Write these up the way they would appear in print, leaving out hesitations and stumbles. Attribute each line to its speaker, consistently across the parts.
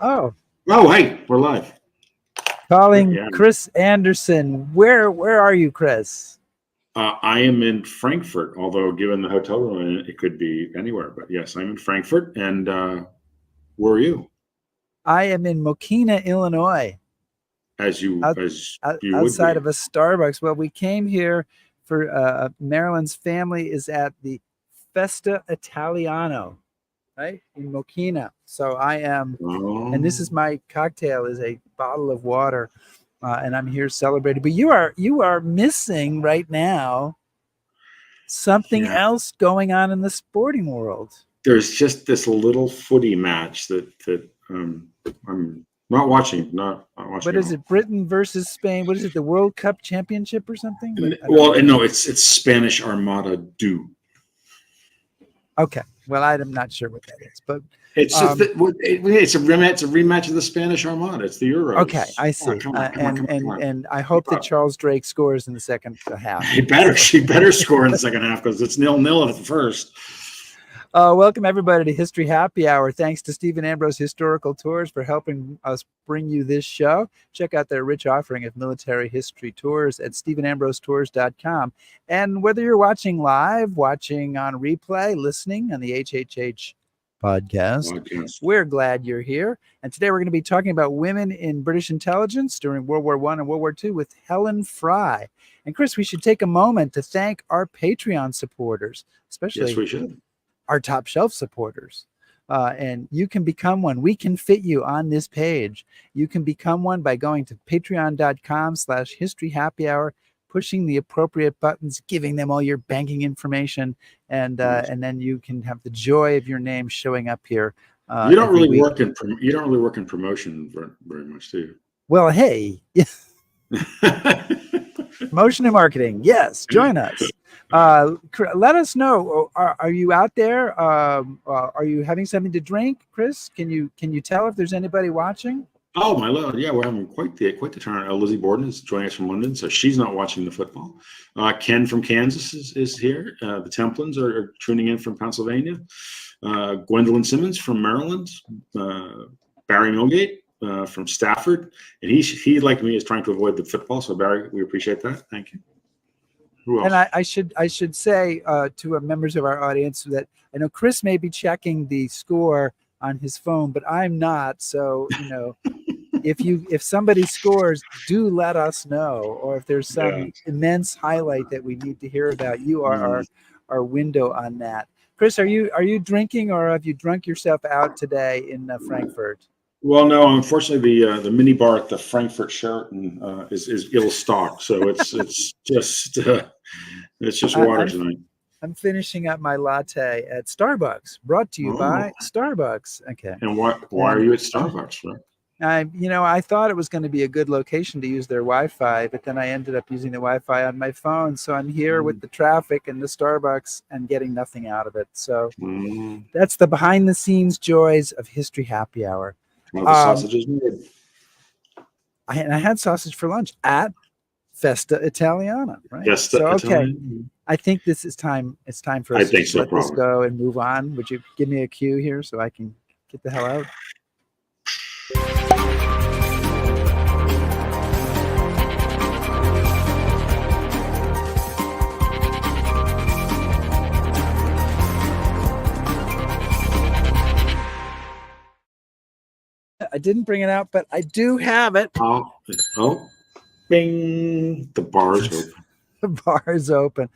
Speaker 1: Oh,
Speaker 2: Oh, hey, we're live.
Speaker 1: calling
Speaker 2: Yeah.
Speaker 1: Chris Anderson. Where are you, Chris?
Speaker 2: I am in Frankfurt, although given the hotel room, it could be anywhere. But yes, I'm in Frankfurt. And where are you?
Speaker 1: I am in Mokina, Illinois,
Speaker 2: As you would
Speaker 1: outside
Speaker 2: be.
Speaker 1: of a Starbucks. Well, we came here for Marilyn's family is at the Festa Italiano, right, in Mokina. So I am, and this is my cocktail is a bottle of water, and I'm here celebrating. But you are missing right now something else going on in the sporting world.
Speaker 2: There's just this little footy match that I'm not watching. Not watching.
Speaker 1: What is it? Britain versus Spain? What is it? The World Cup Championship or something?
Speaker 2: Well, no, it's Spanish Armada do.
Speaker 1: Okay. Well, I'm not sure what that is, but
Speaker 2: it's a rematch of the Spanish Armada. It's the Euros.
Speaker 1: Okay, I see.
Speaker 2: Come on.
Speaker 1: And I hope that Charles Drake scores in the second half.
Speaker 2: She better score in the second half because it's 0-0 at the first.
Speaker 1: Welcome everybody to History Happy Hour. Thanks to Stephen Ambrose Historical Tours for helping us bring you this show. Check out their rich offering of military history tours at StephenAmbroseTours.com. And whether you're watching live, watching on replay, listening on the HHH podcast, we're glad you're here. And today we're going to be talking about women in British intelligence during World War I and World War II with Helen Fry. And Chris, we should take a moment to thank our Patreon supporters, especially
Speaker 2: yes, we should.
Speaker 1: Our top shelf supporters. And you can become one. We can fit you on this page. You can become one by going to patreon.com/historyhappyhour, pushing the appropriate buttons, giving them all your banking information, and then you can have the joy of your name showing up here.
Speaker 2: You don't really work in promotion very much, do you?
Speaker 1: Well, hey, promotion and marketing. Yes, join us. Let us know. Are you out there? Are you having something to drink, Chris? Can you tell if there's anybody watching?
Speaker 2: Oh my Lord! Yeah, we're having quite the turnout. Lizzie Borden is joining us from London, so she's not watching the football. Ken from Kansas is here. The Templins are tuning in from Pennsylvania. Gwendolyn Simmons from Maryland. Barry Milgate from Stafford, and he like me is trying to avoid the football. So Barry, we appreciate that. Thank you.
Speaker 1: And I should say to members of our audience that I know Chris may be checking the score on his phone, but I'm not. So if somebody scores, do let us know, or if there's some immense highlight that we need to hear about, you are our window on that. Chris, are you drinking, or have you drunk yourself out today in Frankfurt?
Speaker 2: Well, no, unfortunately, the mini bar at the Frankfurt Sheraton is ill stocked, so it's just water tonight.
Speaker 1: I'm finishing up my latte at Starbucks, brought to you by Starbucks. Okay.
Speaker 2: And why are you at Starbucks, right?
Speaker 1: I thought it was going to be a good location to use their Wi-Fi, but then I ended up using the Wi-Fi on my phone. So I'm here with the traffic and the Starbucks and getting nothing out of it. So that's the behind-the-scenes joys of History Happy Hour.
Speaker 2: Well, the sausage is made.
Speaker 1: I had sausage for lunch at Festa Italiana, right?
Speaker 2: Italiana.
Speaker 1: I think this is time. It's time for us to let this go and move on. Would you give me a cue here so I can get the hell out? I didn't bring it out, but I do have it.
Speaker 2: Oh, bing! The bar's open.
Speaker 1: The bar is open.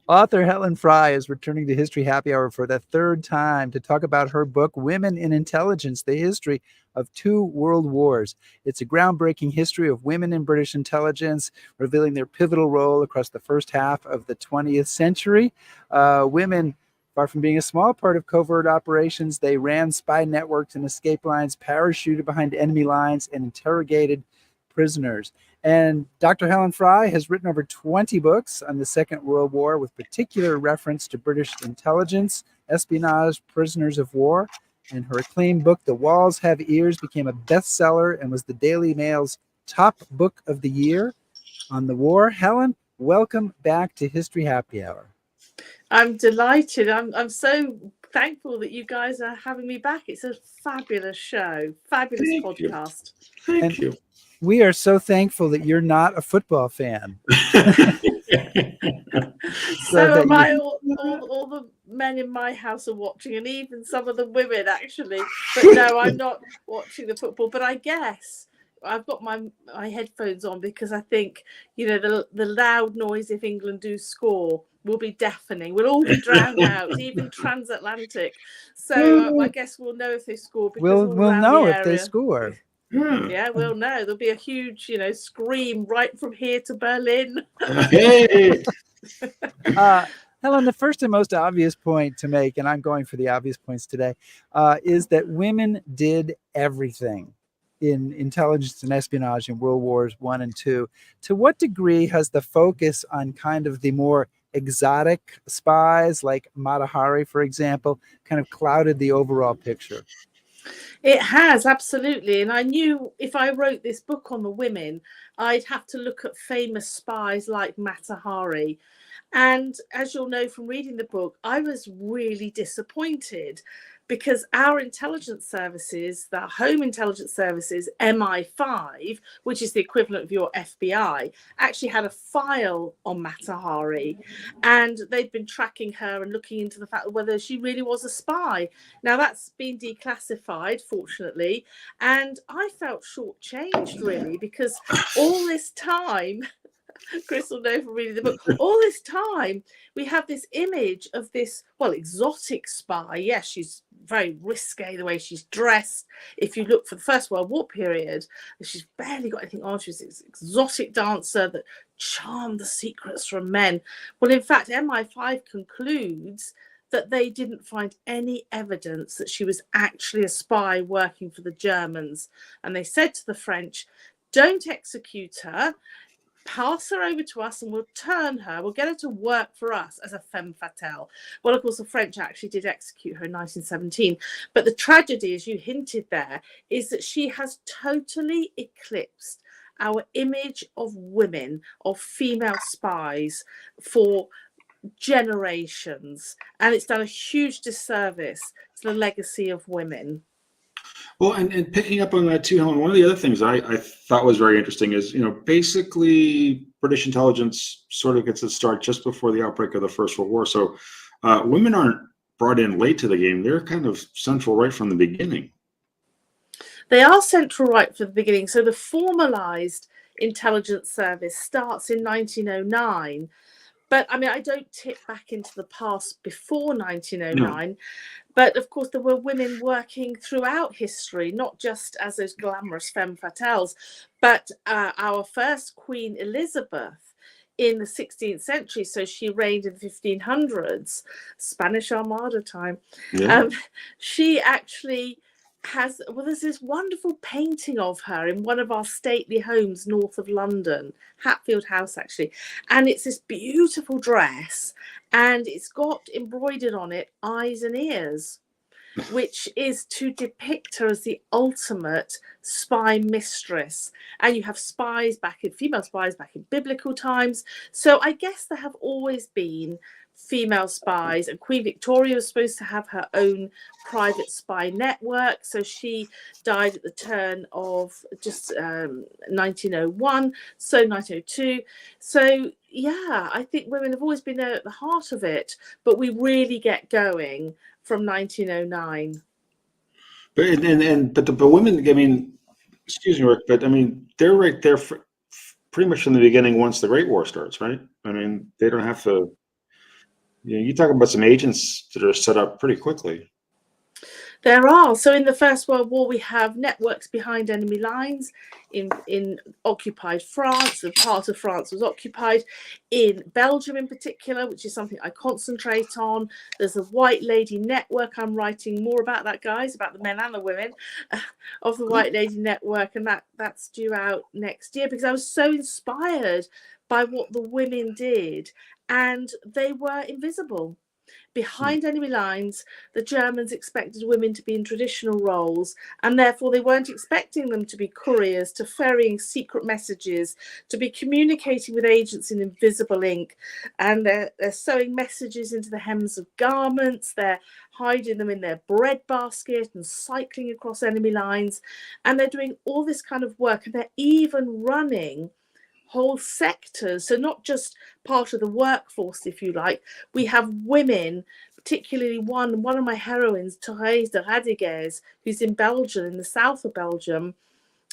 Speaker 1: Author Helen Fry is returning to History Happy Hour for the third time to talk about her book, Women in Intelligence, The History of Two World Wars. It's a groundbreaking history of women in British intelligence, revealing their pivotal role across the first half of the 20th century. Women, far from being a small part of covert operations, they ran spy networks and escape lines, parachuted behind enemy lines, and interrogated prisoners. And Dr. Helen Fry has written over 20 books on the Second World War with particular reference to British intelligence, espionage, prisoners of war. And her acclaimed book, The Walls Have Ears, became a bestseller and was the Daily Mail's top book of the year on the war. Helen, welcome back to History Happy Hour.
Speaker 3: I'm delighted. I'm so thankful that you guys are having me back. It's a fabulous show, fabulous podcast.
Speaker 2: Thank you.
Speaker 1: We are so thankful that you're not a football fan.
Speaker 3: So am I. All the men in my house are watching, and even some of the women, actually. But no, I'm not watching the football. But I guess I've got my headphones on because I think, the loud noise if England do score will be deafening. We'll all be drowned out, even transatlantic. So I guess we'll know if they score. Because
Speaker 1: we'll know if they score.
Speaker 3: Yeah, we'll know. There'll be a huge, scream right from here to Berlin.
Speaker 2: Hey.
Speaker 1: Helen, the first and most obvious point to make, and I'm going for the obvious points today, is that women did everything in intelligence and espionage in World Wars I and II. To what degree has the focus on kind of the more exotic spies like Mata Hari, for example, kind of clouded the overall picture?
Speaker 3: It has, absolutely. And I knew if I wrote this book on the women, I'd have to look at famous spies like Mata Hari. And as you'll know from reading the book, I was really disappointed because our intelligence services, the Home Intelligence Services, MI5, which is the equivalent of your FBI, actually had a file on Mata Hari, and they'd been tracking her and looking into the fact of whether she really was a spy. Now that's been declassified, fortunately, and I felt shortchanged really because all this time, Chris will know from reading the book, all this time we have this image of this, exotic spy. Yes, she's very risque the way she's dressed. If you look for the First World War period, she's barely got anything on. She's this exotic dancer that charmed the secrets from men. Well, in fact, MI5 concludes that they didn't find any evidence that she was actually a spy working for the Germans. And they said to the French, don't execute her. Pass her over to us and we'll get her to work for us as a femme fatale. Well, of course, the French actually did execute her in 1917. But the tragedy, as you hinted there, is that she has totally eclipsed our image of women, of female spies for generations. And it's done a huge disservice to the legacy of women.
Speaker 2: Well, and picking up on that too, Helen, one of the other things I thought was very interesting is, basically British intelligence sort of gets its start just before the outbreak of the First World War. So women aren't brought in late to the game. They're kind of central right from the beginning.
Speaker 3: They are central right from the beginning. So the formalized intelligence service starts in 1909. But I mean, I don't tip back into the past before 1909. No. But of course, there were women working throughout history, not just as those glamorous femme fatales, but our first Queen Elizabeth in the 16th century. So she reigned in the 1500s, Spanish Armada time. Yeah. She actually there's this wonderful painting of her in one of our stately homes north of London, Hatfield House actually, and it's this beautiful dress and it's got embroidered on it eyes and ears, which is to depict her as the ultimate spy mistress. And you have female spies back in biblical times. So I guess there have always been female spies, and Queen Victoria was supposed to have her own private spy network. So she died at the turn of just 1901, so 1902. So yeah, I think women have always been there at the heart of it, but we really get going from 1909.
Speaker 2: But the women, I mean, excuse me, Rick, but I mean, they're right there pretty much from the beginning once the Great War starts, right? I mean, they don't have to. You talk about some agents that are set up pretty quickly.
Speaker 3: There are. So in the First World War, we have networks behind enemy lines in occupied France. The part of France was occupied. In Belgium in particular, which is something I concentrate on. There's a White Lady Network. I'm writing more about that, guys, about the men and the women of the White Lady Network. And that's due out next year because I was so inspired by what the women did. And they were invisible. behind enemy lines, the Germans expected women to be in traditional roles, and therefore they weren't expecting them to be couriers, to ferrying secret messages, to be communicating with agents in invisible ink. And they're sewing messages into the hems of garments, they're hiding them in their bread basket and cycling across enemy lines. And they're doing all this kind of work, and they're even running whole sectors, so not just part of the workforce, if you like. We have women, particularly one of my heroines, Thérèse de Radiguez, who's in Belgium, in the south of Belgium,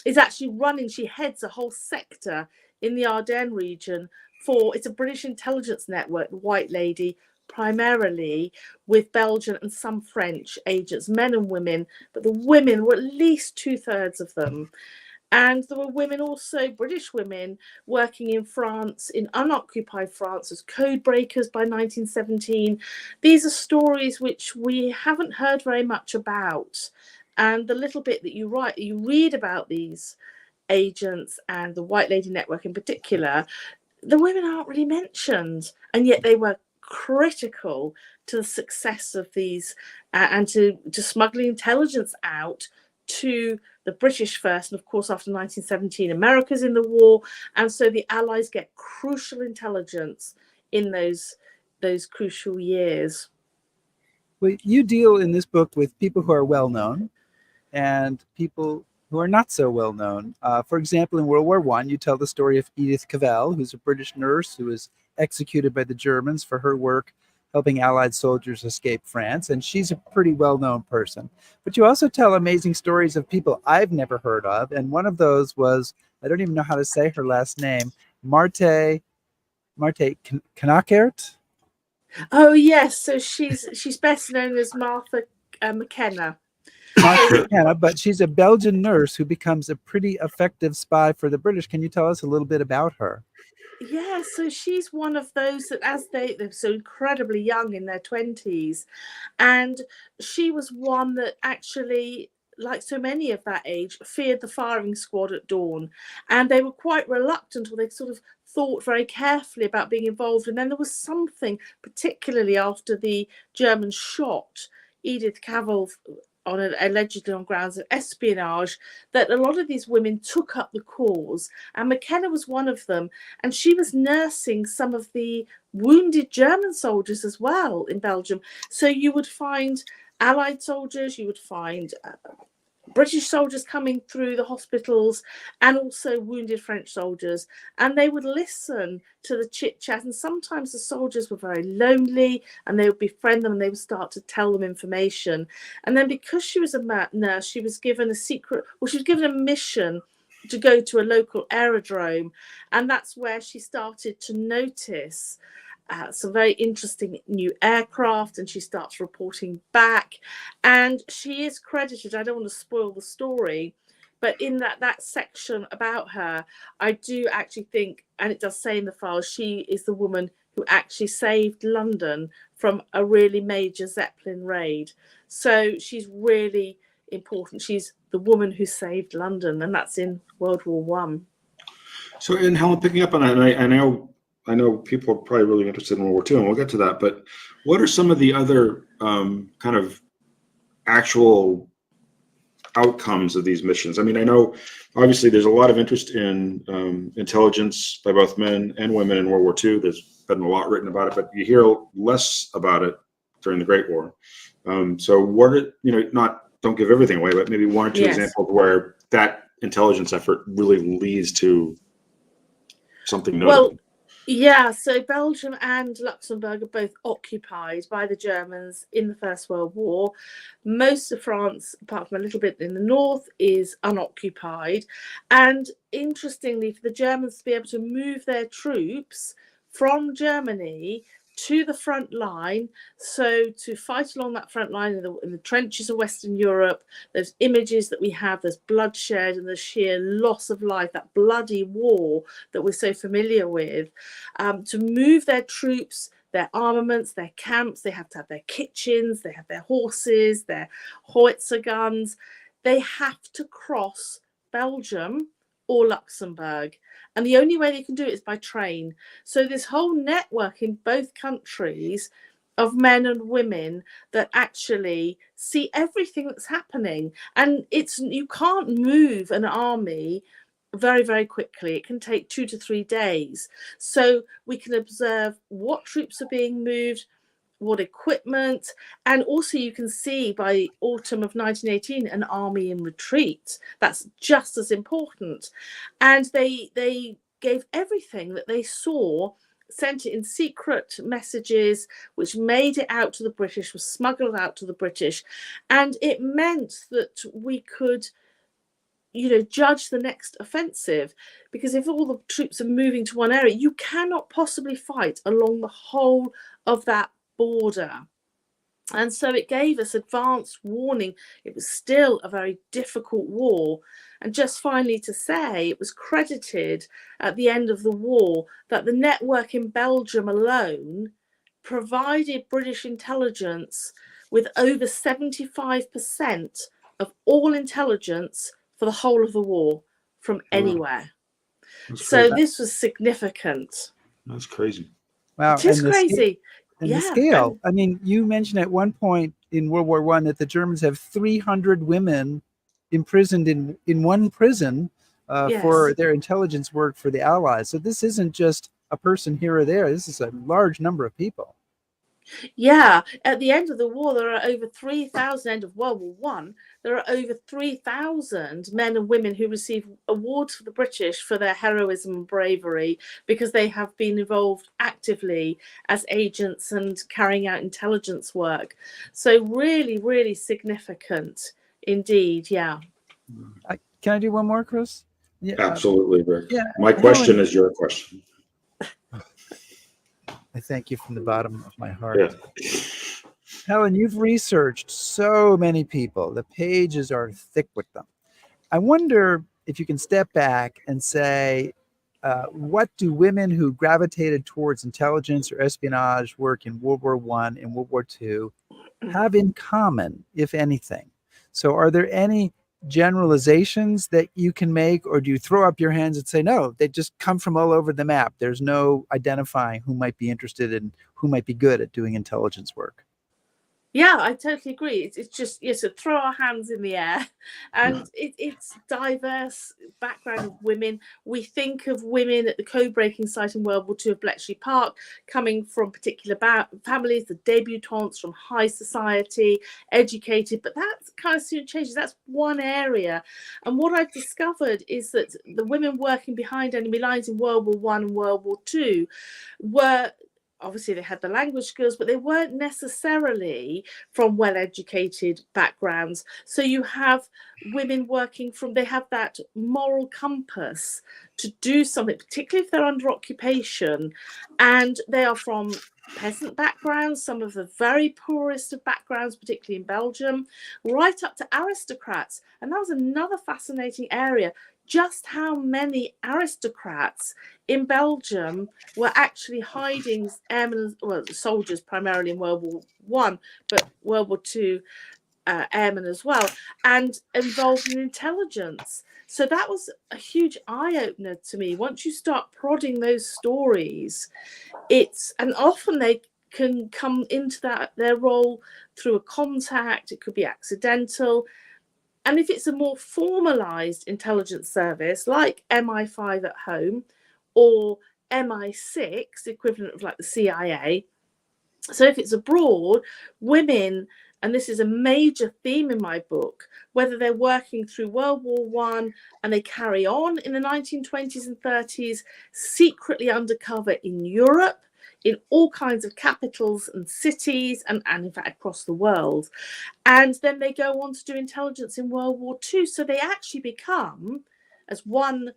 Speaker 3: is actually running, she heads a whole sector in the Ardennes region it's a British intelligence network, the White Lady, primarily with Belgian and some French agents, men and women, but the women were at least 2/3 of them. And there were women also, British women, working in France, in unoccupied France, as code breakers by 1917. These are stories which we haven't heard very much about. And the little bit that you read about these agents and the White Lady Network in particular, the women aren't really mentioned. And yet they were critical to the success of these and to smuggling intelligence out to the British first, and of course after 1917 America's in the war, and so the Allies get crucial intelligence in those crucial years.
Speaker 1: Well, you deal in this book with people who are well known and people who are not so well known. For example, in World War I, you tell the story of Edith Cavell, who's a British nurse who was executed by the Germans for her work helping Allied soldiers escape France, and she's a pretty well-known person. But you also tell amazing stories of people I've never heard of, and one of those was, I don't even know how to say her last name, Marthe Knakert?
Speaker 3: Oh yes, so she's best known as Martha McKenna.
Speaker 1: Martha McKenna, but she's a Belgian nurse who becomes a pretty effective spy for the British. Can you tell us a little bit about her?
Speaker 3: Yeah, so she's one of those that as they're so incredibly young in their 20s, and she was one that actually, like so many of that age, feared the firing squad at dawn, and they were quite reluctant, or they sort of thought very carefully about being involved. And then there was something, particularly after the Germans shot Edith Cavell allegedly on grounds of espionage, that a lot of these women took up the cause, and McKenna was one of them, and she was nursing some of the wounded German soldiers as well in Belgium. So you would find Allied soldiers, you would find British soldiers coming through the hospitals, and also wounded French soldiers, and they would listen to the chit chat. And sometimes the soldiers were very lonely, and they would befriend them, and they would start to tell them information. And then because she was a nurse, she was given she was given a mission to go to a local aerodrome, and that's where she started to notice some very interesting new aircraft, and she starts reporting back, and she is credited, I don't want to spoil the story, but in that section about her, I do actually think, and it does say in the file, she is the woman who actually saved London from a really major Zeppelin raid. So she's really important. She's the woman who saved London, and that's in World War One.
Speaker 2: So, and Helen, picking up on that, and I know people are probably really interested in World War II, and we'll get to that, but what are some of the other kind of actual outcomes of these missions? I mean, I know obviously there's a lot of interest in intelligence by both men and women in World War II. There's been a lot written about it, but you hear less about it during the Great War. So what are, don't give everything away, but maybe one or two examples where that intelligence effort really leads to something notable.
Speaker 3: Well, yeah, so Belgium and Luxembourg are both occupied by the Germans in the First World War. Most of France, apart from a little bit in the north, is unoccupied. And interestingly, for the Germans to be able to move their troops from Germany to the front line, so to fight along that front line in the trenches of Western Europe, those images that we have, there's bloodshed and the sheer loss of life, that bloody war that we're so familiar with, to move their troops, their armaments, their camps, they have to have their kitchens, they have their horses, their howitzer guns, they have to cross Belgium or Luxembourg. And the only way they can do it is by train. So this whole network in both countries of men and women that actually see everything that's happening. And you can't move an army very, very quickly. It can take 2 to 3 days. So we can observe what troops are being moved, what equipment, and also you can see by autumn of 1918 an army in retreat. That's just as important. And they gave everything that they saw, sent it in secret messages, which made it out to the British, was smuggled out to the British. And it meant that we could, judge the next offensive, because if all the troops are moving to one area, you cannot possibly fight along the whole of that border. And so it gave us advance warning. It was still a very difficult war. And just finally to say, it was credited at the end of the war that the network in Belgium alone provided British intelligence with over 75% of all intelligence for the whole of the war from anywhere. So this was significant.
Speaker 2: That's crazy.
Speaker 1: Wow.
Speaker 3: It is crazy.
Speaker 1: And the scale. I mean, you mentioned at one point in World War I that the Germans have 300 women imprisoned in one prison for their intelligence work for the Allies. So this isn't just a person here or there. This is a large number of people.
Speaker 3: Yeah, at the end of the war, there are over 3,000, end of World War One, there are over 3,000 men and women who receive awards for the British for their heroism and bravery, because they have been involved actively as agents and carrying out intelligence work. So really, really significant indeed, yeah.
Speaker 1: Can I do one more, Chris?
Speaker 2: Yeah, absolutely, Rick.
Speaker 1: Yeah,
Speaker 2: my question is your question.
Speaker 1: I thank you from the bottom of my heart.
Speaker 2: Yeah.
Speaker 1: Helen, you've researched so many people. The pages are thick with them. I wonder if you can step back and say, what do women who gravitated towards intelligence or espionage work in World War I and World War II have in common, if anything? So are there any generalizations that you can make, or do you throw up your hands and say, no, they just come from all over the map? There's no identifying who might be interested in, who might be good at doing intelligence work.
Speaker 3: Yeah, I totally agree. It's just, so throw our hands in the air. And it's diverse background of women. We think of women at the code-breaking site in World War II of Bletchley Park coming from particular families, the debutantes from high society, educated, but that kind of soon changes. That's one area. And what I've discovered is that the women working behind enemy lines in World War I and World War II were, obviously they had the language skills, but they weren't necessarily from well-educated backgrounds. So you have women working from, they have that moral compass to do something, particularly if they're under occupation, and they are from peasant backgrounds, some of the very poorest of backgrounds, particularly in Belgium, right up to aristocrats. And that was another fascinating area, just how many aristocrats in Belgium were actually hiding airmen, well, soldiers primarily in World War I, but World War II airmen as well, and involved in intelligence. So that was a huge eye-opener to me. Once you start prodding those stories, and often they can come into their role through a contact, it could be accidental. And if it's a more formalized intelligence service like MI5 at home or MI6, equivalent of like the CIA, so if it's abroad, women, and this is a major theme in my book, whether they're working through World War I and they carry on in the 1920s and 30s, secretly undercover in Europe, in all kinds of capitals and cities, and in fact across the world. And then they go on to do intelligence in World War II. So they actually become, as one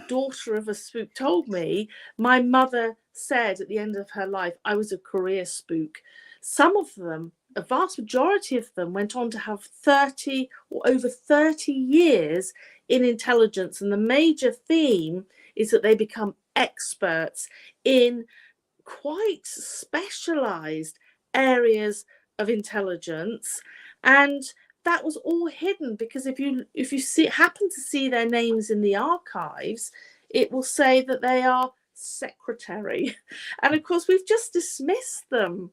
Speaker 3: daughter of a spook told me, my mother said at the end of her life, I was a career spook. Some of them, a vast majority of them, went on to have 30 or over 30 years in intelligence. And the major theme is that they become experts in quite specialized areas of intelligence. And that was all hidden, because if you happen to see their names in the archives, it will say that they are secretary. And of course, we've just dismissed them.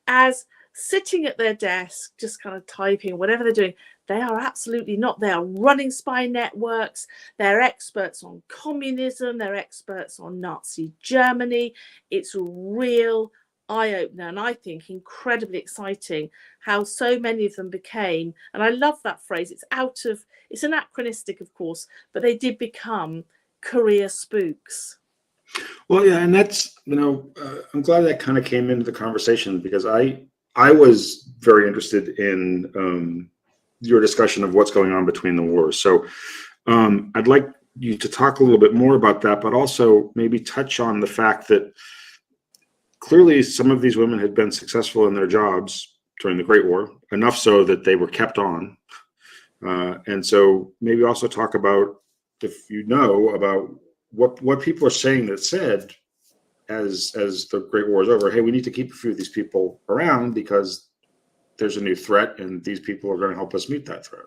Speaker 3: as sitting at their desk, just kind of typing, whatever they're doing. They are absolutely not. They are running spy networks. They're experts on communism. They're experts on Nazi Germany. It's a real eye-opener, and I think incredibly exciting how so many of them became, and I love that phrase, it's anachronistic, of course, but they did become career spooks.
Speaker 2: Well, yeah, and that's, I'm glad that kind of came into the conversation, because I was very interested in your discussion of what's going on between the wars. So I'd like you to talk a little bit more about that, but also maybe touch on the fact that clearly some of these women had been successful in their jobs during the Great War, enough so that they were kept on. And so maybe also talk about, if you know, about what people are saying that said, as the Great War is over, hey, we need to keep a few of these people around because there's a new threat and these people are going to help us meet that threat.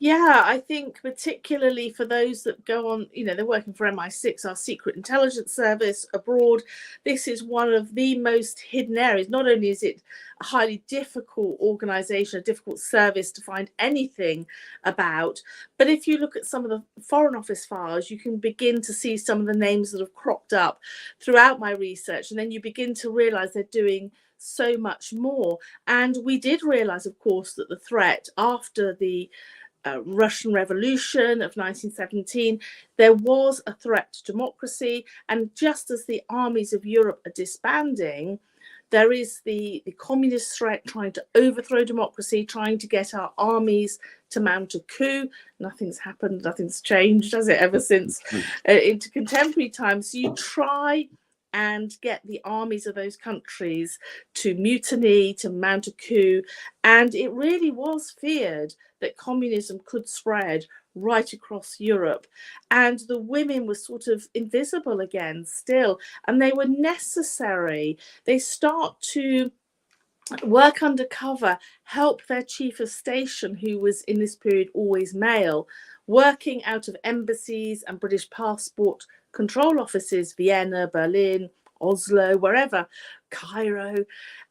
Speaker 3: Yeah, I think particularly for those that go on, they're working for MI6, our secret intelligence service abroad. This is one of the most hidden areas. Not only is it a highly difficult organization, a difficult service to find anything about, but if you look at some of the Foreign Office files, you can begin to see some of the names that have cropped up throughout my research. And then you begin to realize they're doing so much more. And we did realize, of course, that the threat after the Russian Revolution of 1917, there was a threat to democracy. And just as the armies of Europe are disbanding, there is the communist threat trying to overthrow democracy, trying to get our armies to mount a coup. Nothing's happened, nothing's changed, has it, ever since into contemporary times. So you try and get the armies of those countries to mutiny, to mount a coup. And it really was feared that communism could spread right across Europe. And the women were sort of invisible again still, and they were necessary. They start to work undercover, help their chief of station, who was in this period always male, working out of embassies and British passport control offices, Vienna, Berlin, Oslo, wherever, Cairo.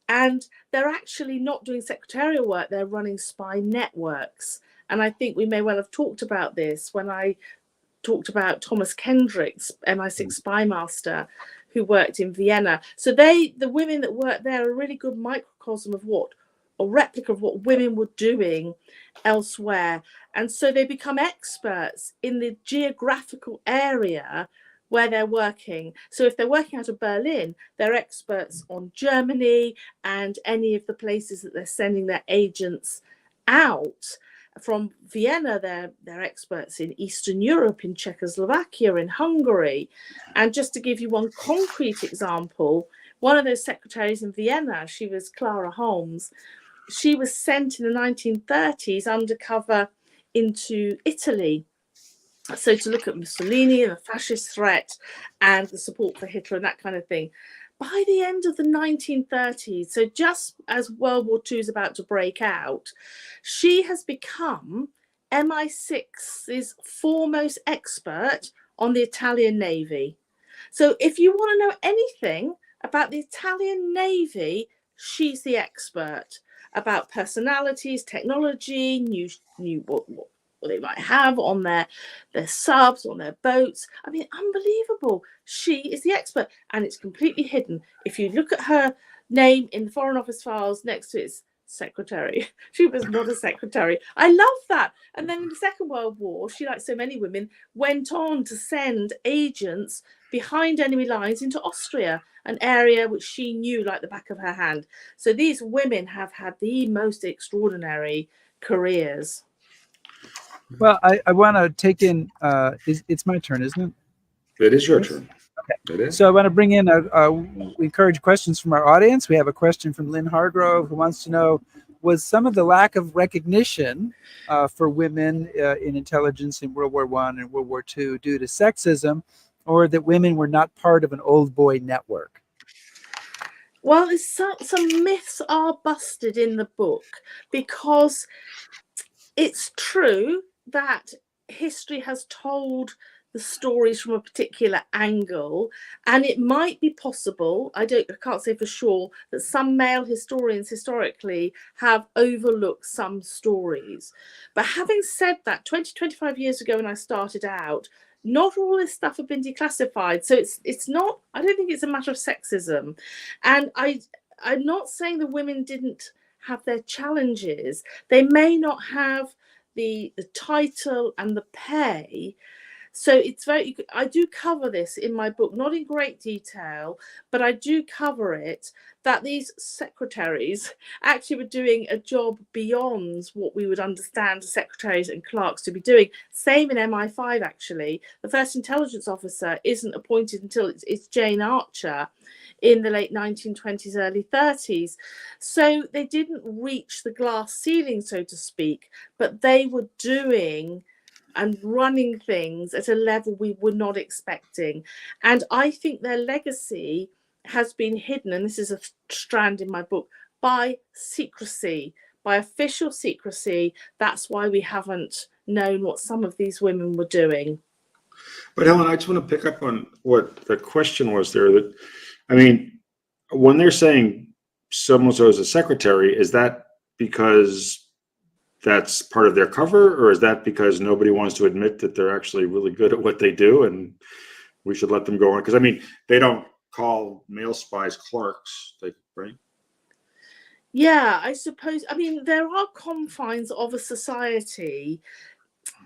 Speaker 3: And they're actually not doing secretarial work, they're running spy networks. And I think we may well have talked about this when I talked about Thomas Kendrick's MI6 spy master who worked in Vienna. So the women that worked there are a really good microcosm of a replica of what women were doing elsewhere. And so they become experts in the geographical area where they're working. So if they're working out of Berlin, they're experts on Germany and any of the places that they're sending their agents out. From Vienna, they're experts in Eastern Europe, in Czechoslovakia, in Hungary. And just to give you one concrete example, one of those secretaries in Vienna, she was Clara Holmes. She was sent in the 1930s undercover into Italy. So to look at Mussolini and the fascist threat and the support for Hitler and that kind of thing. By the end of the 1930s, so just as World War II is about to break out, she has become MI6's foremost expert on the Italian Navy. So if you want to know anything about the Italian Navy, she's the expert about personalities, technology, new what they might have on their subs, on their boats. I mean, unbelievable. She is the expert, and it's completely hidden. If you look at her name in the Foreign Office files, next to it's secretary. She was not a secretary. I love that. And then in the Second World War, she, like so many women, went on to send agents behind enemy lines into Austria, an area which she knew like the back of her hand. So these women have had the most extraordinary careers.
Speaker 1: Well, I want to take in, it's my turn, isn't it?
Speaker 2: It is your turn.
Speaker 1: Okay.
Speaker 2: It is.
Speaker 1: So I want to bring in, we encourage questions from our audience. We have a question from Lynn Hargrove, who wants to know, was some of the lack of recognition for women in intelligence in World War I and World War II due to sexism, or that women were not part of an old boy network?
Speaker 3: Well, some myths are busted in the book, because it's true that history has told the stories from a particular angle, and it might be possible, I can't say for sure, that some male historians historically have overlooked some stories. But having said that, 25 years ago when I started out, not all this stuff had been declassified. So it's not, I don't think it's a matter of sexism. And I'm not saying the women didn't have their challenges. They may not have the title and the pay. So it's very, I do cover this in my book, not in great detail, but I do cover it, that these secretaries actually were doing a job beyond what we would understand secretaries and clerks to be doing. Same in MI5, actually. The first intelligence officer isn't appointed until it's Jane Archer in the late 1920s, early 30s. So they didn't reach the glass ceiling, so to speak, but they were doing and running things at a level we were not expecting. And I think their legacy has been hidden, and this is a strand in my book, by secrecy, by official secrecy. That's why we haven't known what some of these women were doing.
Speaker 2: But Helen, I just want to pick up on what the question was there. That, I mean, when they're saying so-and-so is a secretary, is that because that's part of their cover, or is that because nobody wants to admit that they're actually really good at what they do and we should let them go on? Because, I mean, they don't call male spies clerks, right?
Speaker 3: Yeah, I suppose. I mean, there are confines of a society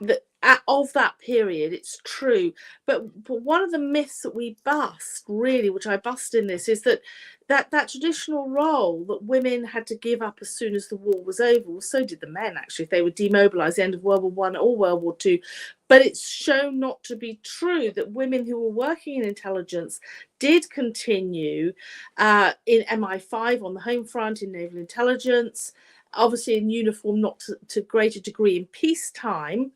Speaker 3: that of that period, it's true, but one of the myths that we bust, really, which I bust in this, is that traditional role that women had to give up as soon as the war was over. Well, so did the men, actually, if they were demobilized, the end of World War I or World War II. But it's shown not to be true, that women who were working in intelligence did continue in MI5 on the home front, in naval intelligence, obviously in uniform, not to greater degree in peacetime,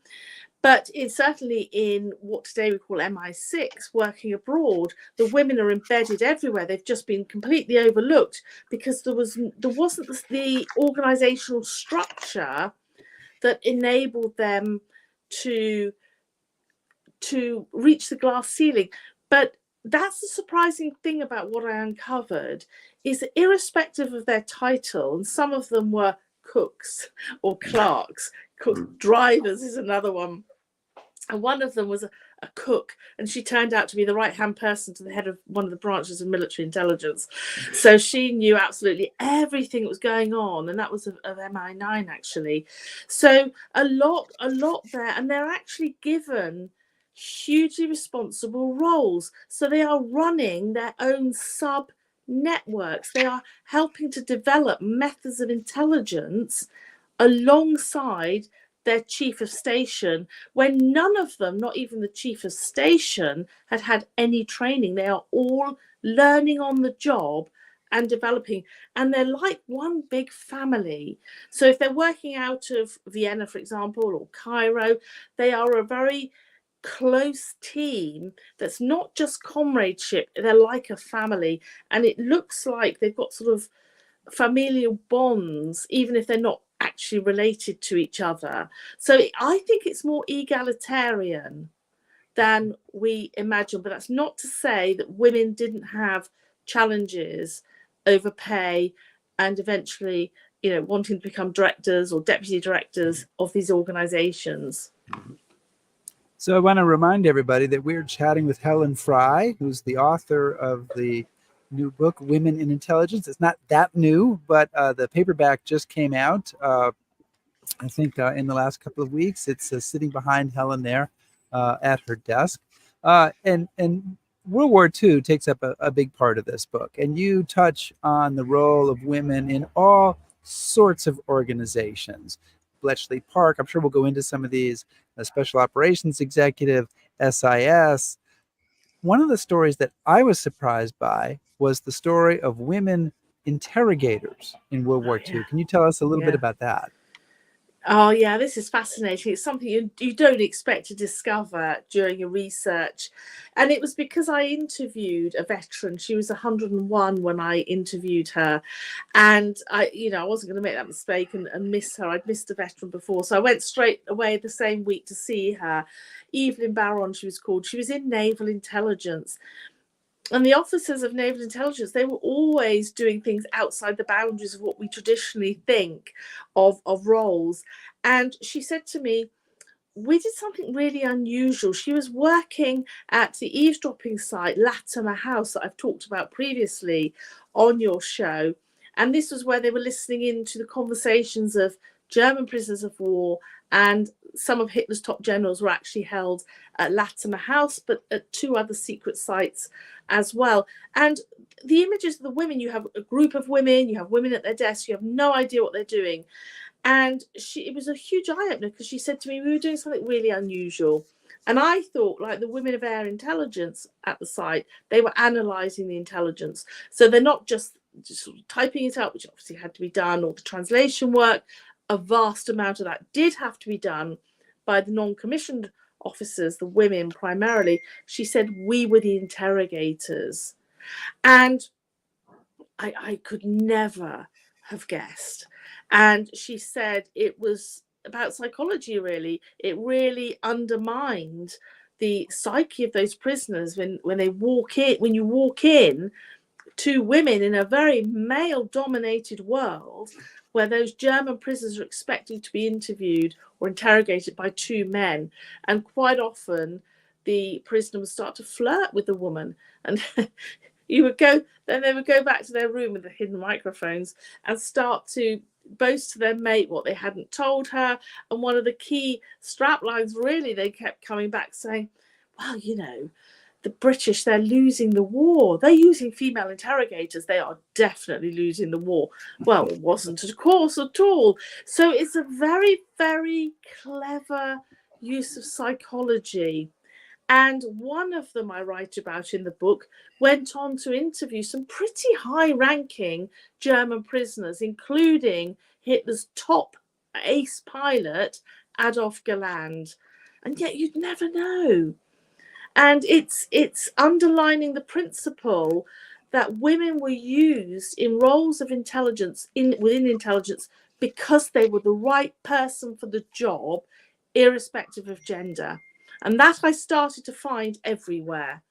Speaker 3: but it's certainly in what today we call MI6, working abroad. The women are embedded everywhere. They've just been completely overlooked because there wasn't the organizational structure that enabled them to reach the glass ceiling. But that's the surprising thing about what I uncovered, is that irrespective of their title, and some of them were cooks or clerks, drivers is another one, and one of them was a cook, and she turned out to be the right-hand person to the head of one of the branches of military intelligence. So she knew absolutely everything that was going on, and that was of MI9, actually. So a lot there, and they're actually given hugely responsible roles. So they are running their own sub-networks. They are helping to develop methods of intelligence alongside their chief of station, when none of them, not even the chief of station, had had any training. They are all learning on the job and developing, and they're like one big family. So if they're working out of Vienna, for example, or Cairo, they are a very close team that's not just comradeship, they're like a family, and it looks like they've got sort of familial bonds, even if they're not actually related to each other. So I think it's more egalitarian than we imagine, but that's not to say that women didn't have challenges over pay and eventually, wanting to become directors or deputy directors of these organizations.
Speaker 1: So I want to remind everybody that we're chatting with Helen Fry, who's the author of the new book, Women in Intelligence. It's not that new, but the paperback just came out, I think, in the last couple of weeks. It's sitting behind Helen there at her desk. And World War II takes up a big part of this book. And you touch on the role of women in all sorts of organizations. Bletchley Park, I'm sure we'll go into some of these, Special Operations Executive, SIS. One of the stories that I was surprised by was the story of women interrogators in World War II. Can you tell us a little bit about that?
Speaker 3: Oh, yeah, this is fascinating. It's something you don't expect to discover during your research. And it was because I interviewed a veteran. She was 101 when I interviewed her. And I wasn't going to make that mistake and miss her. I'd missed a veteran before. So I went straight away the same week to see her. Evelyn Barron, she was called. She was in naval intelligence. And the officers of naval intelligence, they were always doing things outside the boundaries of what we traditionally think of roles. And she said to me, we did something really unusual. She was working at the eavesdropping site, Latimer House, that I've talked about previously on your show. And this was where they were listening in to the conversations of German prisoners of war, and some of Hitler's top generals were actually held at Latimer House, but at 2 other secret sites as well. And the images of the women, you have a group of women, you have women at their desks, you have no idea what they're doing. And it was a huge eye-opener, because she said to me, we were doing something really unusual. And I thought, like the women of air intelligence at the site, they were analysing the intelligence. So they're not just sort of typing it up, which obviously had to be done, or the translation work. A vast amount of that did have to be done by the non-commissioned officers, the women primarily. She said we were the interrogators. And I could never have guessed. And she said it was about psychology, really. It really undermined the psyche of those prisoners when you walk in to women in a very male-dominated world, where those German prisoners are expected to be interviewed or interrogated by 2 men. And quite often the prisoner would start to flirt with the woman, and they would go back to their room with the hidden microphones and start to boast to their mate what they hadn't told her. And one of the key strap lines, really, they kept coming back saying, well, the British, they're losing the war. They're using female interrogators. They are definitely losing the war. Well, it wasn't, of course, at all. So it's a very, very clever use of psychology. And one of them I write about in the book went on to interview some pretty high-ranking German prisoners, including Hitler's top ace pilot, Adolf Galland. And yet you'd never know. And it's underlining the principle that women were used in roles of intelligence within intelligence because they were the right person for the job, irrespective of gender. And that I started to find everywhere,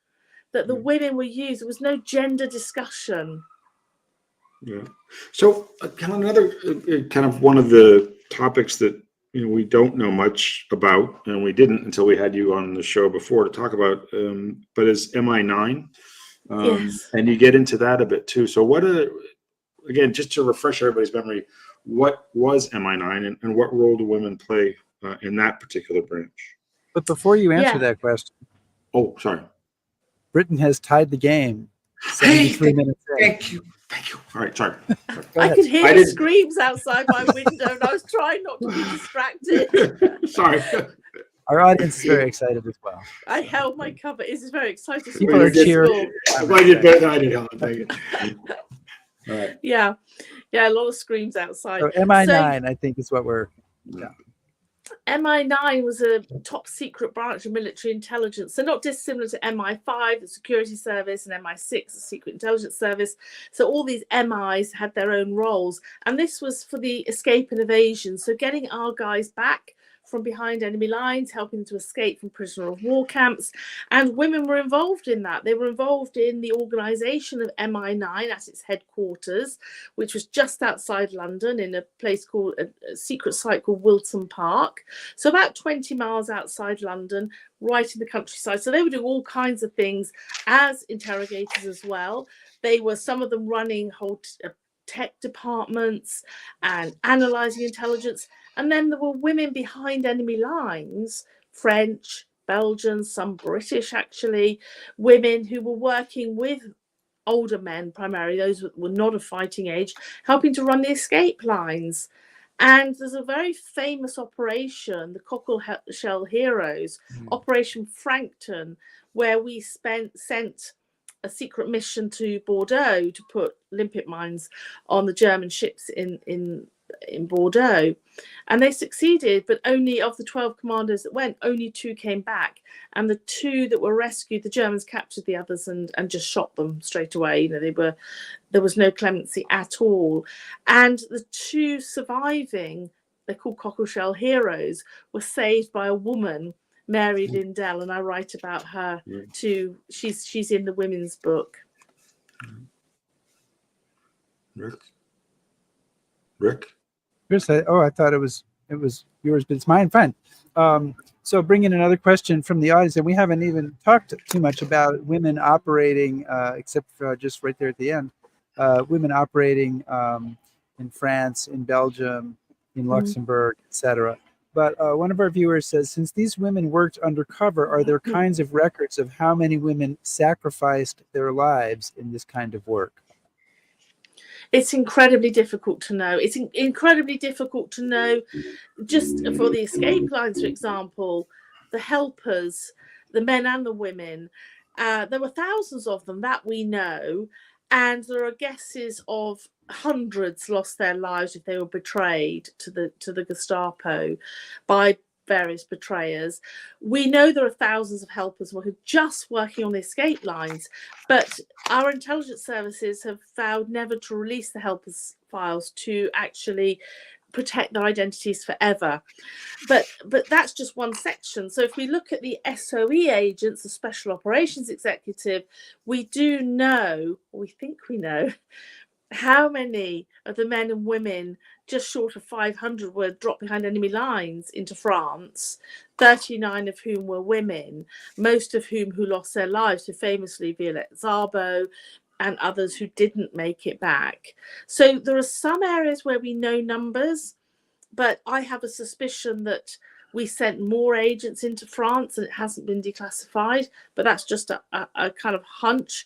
Speaker 3: that the women were used. There was no gender discussion.
Speaker 2: Yeah. So kind of another kind of one of the topics that we don't know much about, and we didn't until we had you on the show before to talk about, but is MI9.
Speaker 3: Yes.
Speaker 2: And you get into that a bit too. So again, just to refresh everybody's memory, what was MI9 and what role do women play in that particular branch?
Speaker 1: But before you answer that question,
Speaker 2: oh, sorry,
Speaker 1: Britain has tied the game. 73 minutes in.
Speaker 2: Thank you. All right, sorry.
Speaker 3: I could hear the screams outside my window, and I was trying not to be distracted.
Speaker 2: Sorry.
Speaker 1: Our audience is very excited as well.
Speaker 3: I held my cover. This is very exciting.
Speaker 1: People are cheering.
Speaker 2: I'm glad you did better than I did, Helen. Thank you. All right.
Speaker 3: Yeah, a lot of screams outside.
Speaker 1: So MI9, I think, is what we're. Yeah.
Speaker 3: MI9 was a top secret branch of military intelligence. So not dissimilar to MI5, the security service, and MI6, the secret intelligence service. So all these MIs had their own roles. And this was for the escape and evasion. So getting our guys back from behind enemy lines, helping them to escape from prisoner of war camps. And women were involved in that. They were involved in the organisation of MI9 at its headquarters, which was just outside London in a place called a secret site called Wilton Park. So about 20 miles outside London, right in the countryside. So they were doing all kinds of things as interrogators as well. They were, some of them, running whole tech departments and analysing intelligence. And then there were women behind enemy lines, French, Belgian, some British actually, women who were working with older men, primarily those that were not of fighting age, helping to run the escape lines. And there's a very famous operation, the Cockle Shell Heroes, Operation Frankton, where we sent a secret mission to Bordeaux to put limpet mines on the German ships in in Bordeaux. And they succeeded, but only of the 12 commandos that went, only 2 came back. And the 2 that were rescued, the Germans captured the others and just shot them straight away. You know, there was no clemency at all. And the 2 surviving, they're called cockleshell heroes, were saved by a woman, Mary Lindell, and I write about her too. She's in the women's book.
Speaker 2: Rick?
Speaker 1: Chris, I thought it was yours, but it's mine. Fine. So bring in another question from the audience, and we haven't even talked too much about women operating, except for just right there at the end. Women operating in France, in Belgium, in Luxembourg, etc. But one of our viewers says, since these women worked undercover, are there kinds of records of how many women sacrificed their lives in this kind of work?
Speaker 3: It's incredibly difficult to know. It's incredibly difficult to know just for the escape lines, for example, the helpers, the men and the women. There were thousands of them that we know. And there are guesses of hundreds lost their lives if they were betrayed to the Gestapo by various betrayers. We know there are thousands of helpers who are just working on the escape lines, but our intelligence services have vowed never to release the helpers' files to actually protect their identities forever. But that's just one section. So if we look at the SOE agents, the Special Operations Executive, we do know, or we think we know, how many of the men and women, just short of 500, were dropped behind enemy lines into France, 39 of whom were women, most of whom who lost their lives, so famously Violette Szabo and others who didn't make it back. So there are some areas where we know numbers, but I have a suspicion that we sent more agents into France and it hasn't been declassified, but that's just a kind of hunch,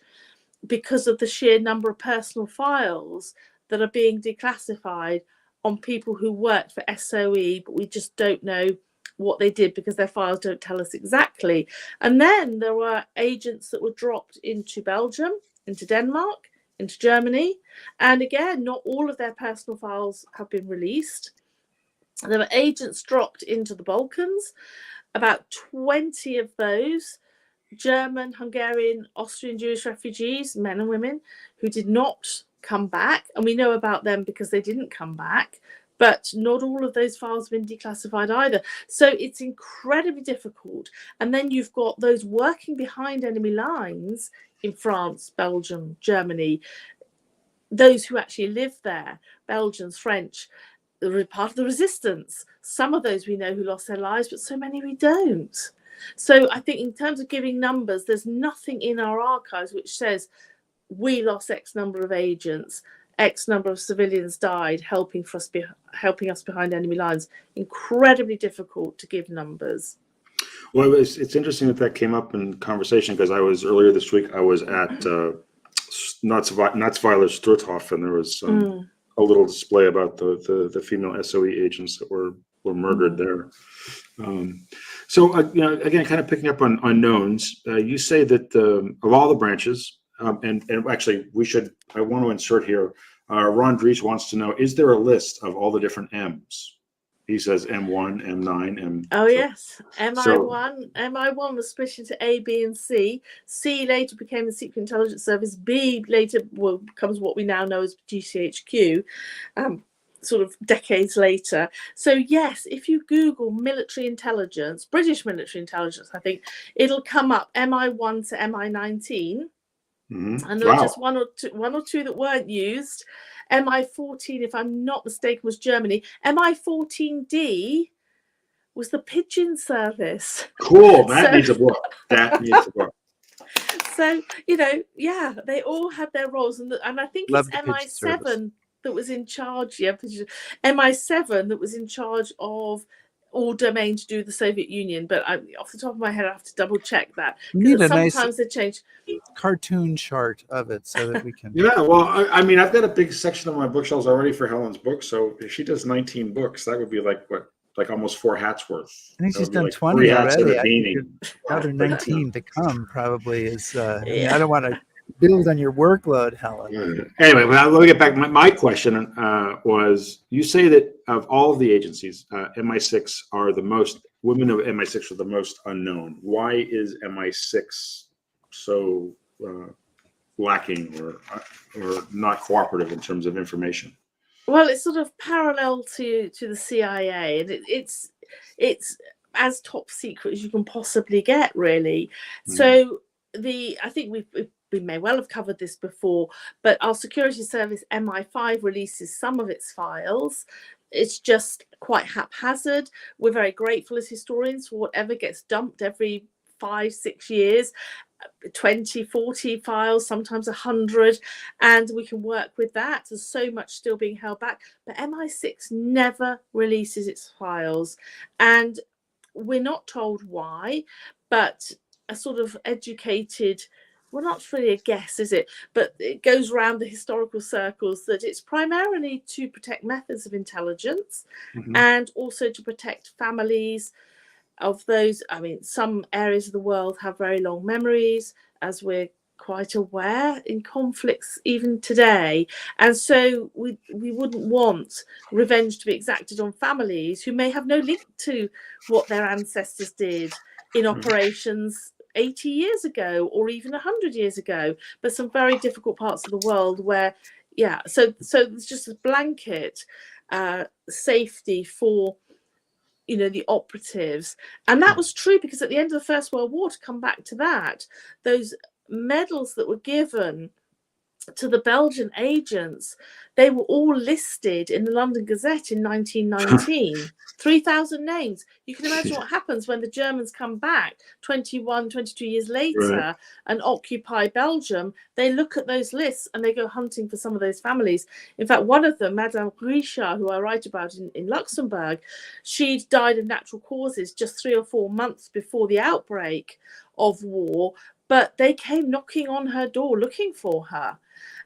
Speaker 3: because of the sheer number of personal files that are being declassified on people who worked for SOE, but we just don't know what they did because their files don't tell us exactly. And then there were agents that were dropped into Belgium, into Denmark, into Germany. And again, not all of their personal files have been released. There were agents dropped into the Balkans, about 20 of those, German, Hungarian, Austrian Jewish refugees, men and women, who did not come back. And we know about them because they didn't come back. But not all of those files have been declassified either. So it's incredibly difficult. And then you've got those working behind enemy lines in France, Belgium, Germany, those who actually live there, Belgians, French, part of the resistance. Some of those we know who lost their lives, but so many we don't. So I think in terms of giving numbers, there's nothing in our archives which says we lost X number of agents, X number of civilians died helping us behind enemy lines. Incredibly difficult to give numbers.
Speaker 2: Well, it's interesting that came up in conversation, because earlier this week I was at Natzweiler Struthof, and there was a little display about the female SOE agents that were murdered there. So again, kind of picking up on unknowns, you say that of all the branches, and actually I want to insert here, Ron Dries wants to know, is there a list of all the different M's? He says M1, M9, M.
Speaker 3: Oh, yes. MI1 was split into A, B, and C. C later became the Secret Intelligence Service. B later becomes what we now know as GCHQ. Sort of decades later. So yes, if you Google military intelligence, British military intelligence, I think it'll come up MI1 to MI19, and there were just one or two that weren't used. MI14, if I'm not mistaken, was Germany. MI14D was the pigeon service.
Speaker 2: Cool, that needs a book. That needs a book.
Speaker 3: So they all had their roles, and I think it's MI7 that was in charge, MI7 that was in charge of all domain to do with the Soviet Union. But off the top of my head, I have to double check that. Because sometimes they change.
Speaker 1: Cartoon chart of it so that we can.
Speaker 2: Yeah, well, I mean, I've got a big section of my bookshelves already for Helen's book. So if she does 19 books, that would be like almost 4 hats worth.
Speaker 1: I think she's done 20 already. Another 19 to come probably is. I don't want to build on your workload, Helen.
Speaker 2: Anyway, well, let me get back. My question was: you say that of all of the agencies, MI6 are the most women of MI6 are the most unknown. Why is MI6 so lacking or not cooperative in terms of information?
Speaker 3: Well, it's sort of parallel to the CIA, and it's as top secret as you can possibly get, really.
Speaker 2: Mhm.
Speaker 3: So I think we may well have covered this before, but our security service MI5 releases some of its files. It's just quite haphazard. We're very grateful as historians for whatever gets dumped every 5-6 years. 20, 40 files, sometimes 100, and we can work with that. There's so much still being held back, but MI6 never releases its files, and we're not told why, but a sort of educated, well, not really a guess, is it? But it goes around the historical circles that it's primarily to protect methods of intelligence and also to protect families of those. I mean, some areas of the world have very long memories, as we're quite aware, in conflicts even today. And so we wouldn't want revenge to be exacted on families who may have no link to what their ancestors did in operations 80 years ago or even 100 years ago, but some very difficult parts of the world where, so there's just a blanket safety for the operatives. And that was true because at the end of the First World War, to come back to that, those medals that were given to the Belgian agents, they were all listed in the London Gazette in 1919. 3,000 names. You can imagine what happens when the Germans come back 21, 22 years later and occupy Belgium. They look at those lists and they go hunting for some of those families. In fact, one of them, Madame Richard, who I write about in Luxembourg, she'd died of natural causes just 3 or 4 months before the outbreak of war, but they came knocking on her door looking for her.